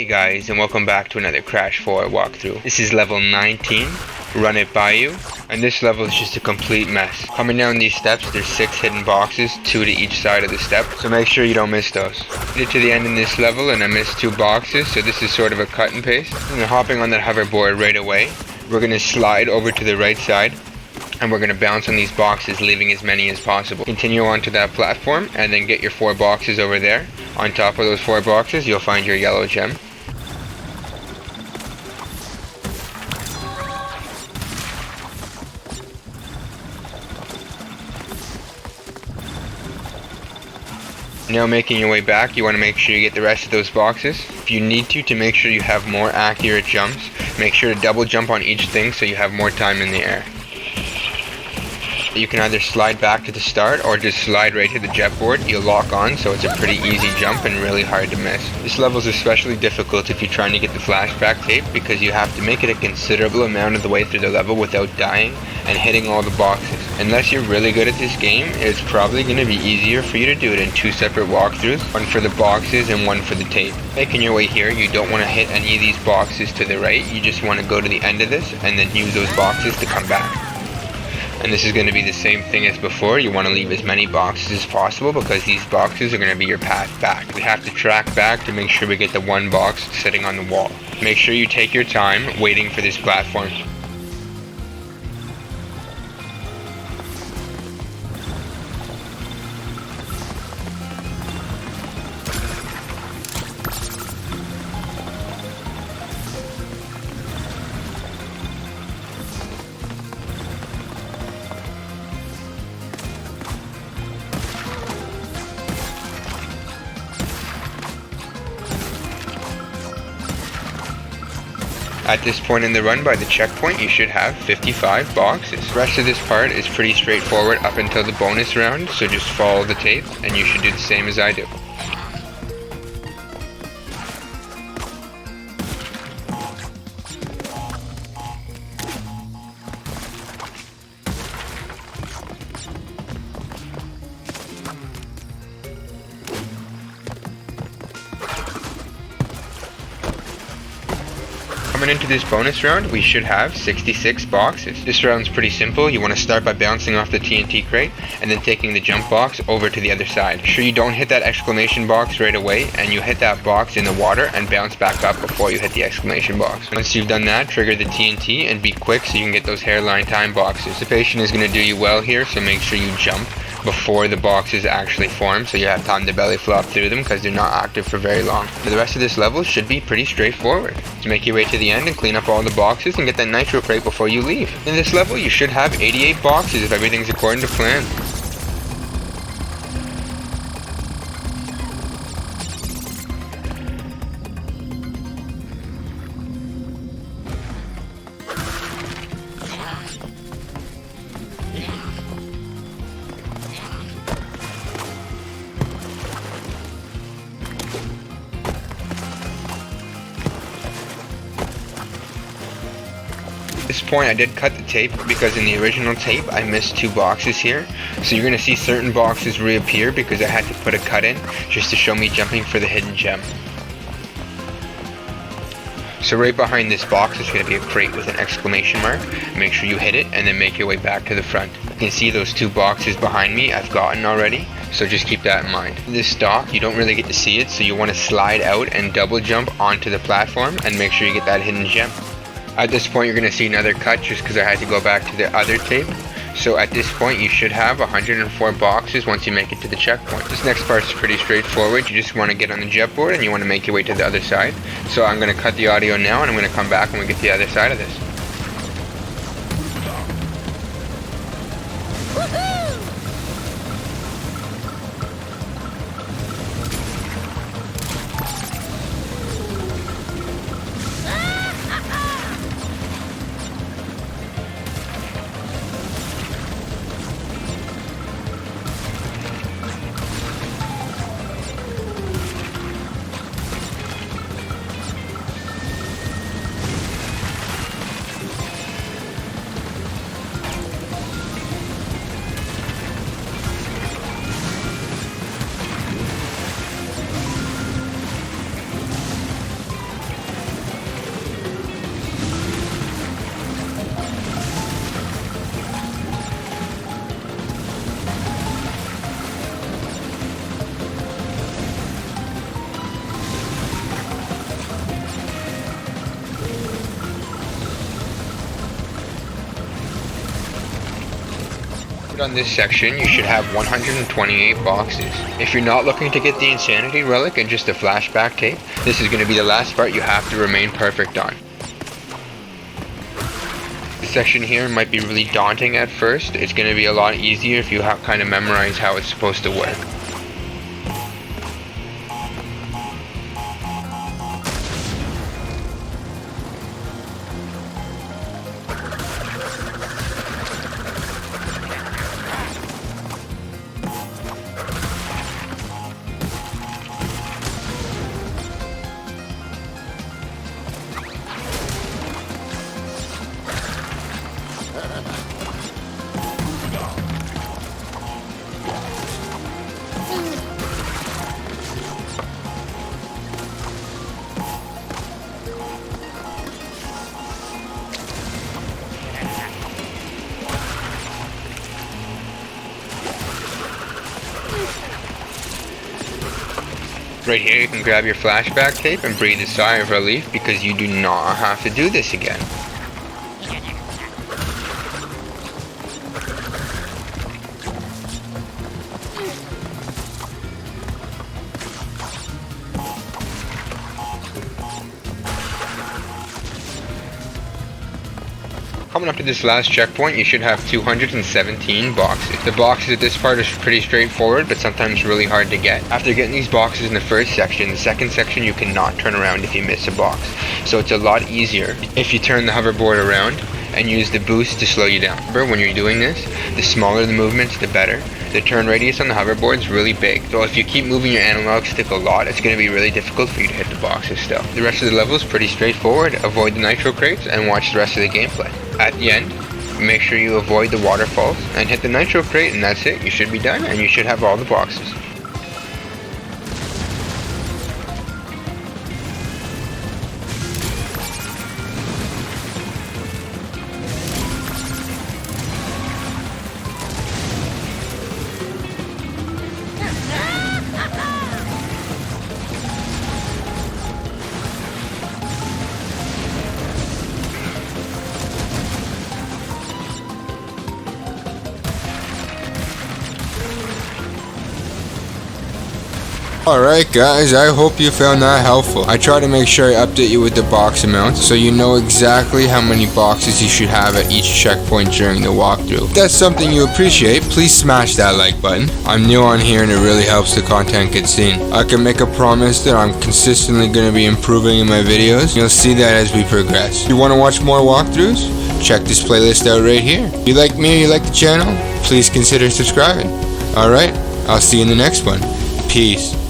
Hey guys, and welcome back to another Crash 4 walkthrough. This is level 19, Run It BAYOU, and this level is just a complete mess. Coming down these steps, there's 6 hidden boxes, 2 to each side of the step, so make sure you don't miss those. Made it to the end in this level and I missed 2 boxes, so this is sort of a cut and paste. And hopping on that hoverboard right away, we're going to slide over to the right side, and we're going to bounce on these boxes, leaving as many as possible. Continue onto that platform, and then get your 4 boxes over there. On top of those 4 boxes, you'll find your yellow gem. Now making your way back, you want to make sure you get the rest of those boxes. If you need to make sure you have more accurate jumps, make sure to double jump on each thing so you have more time in the air. You can either slide back to the start or just slide right to the jet board. You'll lock on, so it's a pretty easy jump and really hard to miss. This level is especially difficult if you're trying to get the flashback tape, because you have to make it a considerable amount of the way through the level without dying and hitting all the boxes. Unless you're really good at this game, it's probably going to be easier for you to do it in 2 separate walkthroughs, one for the boxes and one for the tape. Making your way here, you don't want to hit any of these boxes to the right. You just want to go to the end of this and then use those boxes to come back. And this is going to be the same thing as before. You want to leave as many boxes as possible because these boxes are going to be your path back. We have to track back to make sure we get the 1 box sitting on the wall. Make sure you take your time waiting for this platform. At this point in the run by the checkpoint, you should have 55 boxes. The rest of this part is pretty straightforward up until the bonus round, so just follow the tape and you should do the same as I do. Coming into this bonus round, we should have 66 boxes. This round's pretty simple. You want to start by bouncing off the TNT crate and then taking the jump box over to the other side. Make sure you don't hit that exclamation box right away, and you hit that box in the water and bounce back up before you hit the exclamation box. Once you've done that, trigger the TNT and be quick so you can get those hairline time boxes. Anticipation is going to do you well here, so make sure you jump before the boxes actually form, so you have time to belly flop through them because they're not active for very long. For the rest of this level should be pretty straightforward. To make your way to the end and clean up all the boxes and get that nitro crate before you leave. In this level you should have 88 boxes if everything's according to plan. At this point I did cut the tape because in the original tape I missed 2 boxes here, so you're going to see certain boxes reappear because I had to put a cut in just to show me jumping for the hidden gem. So right behind this box is going to be a crate with an exclamation mark. Make sure you hit it and then make your way back to the front. You can see those 2 boxes behind me I've gotten already, so just keep that in mind. In this stock you don't really get to see it, so you want to slide out and double jump onto the platform and make sure you get that hidden gem. At this point you're going to see another cut just because I had to go back to the other tape. So at this point you should have 104 boxes once you make it to the checkpoint. This next part is pretty straightforward. You just want to get on the jet board and you want to make your way to the other side. So I'm going to cut the audio now and I'm going to come back when we get to the other side of this. On this section, you should have 128 boxes. If you're not looking to get the Insanity relic and just a flashback tape, this is going to be the last part you have to remain perfect on. This section here might be really daunting at first. It's going to be a lot easier if you kind of memorize how it's supposed to work. Right here you can grab your flashback tape and breathe a sigh of relief because you do not have to do this again. Coming up to this last checkpoint, you should have 217 boxes. The boxes at this part are pretty straightforward, but sometimes really hard to get. After getting these boxes in the first section, the second section you cannot turn around if you miss a box. So it's a lot easier if you turn the hoverboard around and use the boost to slow you down. Remember, when you're doing this, the smaller the movements, the better. The turn radius on the hoverboard is really big, so if you keep moving your analog stick a lot, it's going to be really difficult for you to hit the boxes still. The rest of the level is pretty straightforward. Avoid the nitro crates and watch the rest of the gameplay. At the end, make sure you avoid the waterfalls and hit the nitro crate, and that's it. You should be done and you should have all the boxes. Alright guys, I hope you found that helpful. I try to make sure I update you with the box amounts so you know exactly how many boxes you should have at each checkpoint during the walkthrough. If that's something you appreciate, please smash that like button. I'm new on here and it really helps the content get seen. I can make a promise that I'm consistently going to be improving in my videos. You'll see that as we progress. If you want to watch more walkthroughs, check this playlist out right here. If you like me or you like the channel, please consider subscribing. Alright, I'll see you in the next one. Peace.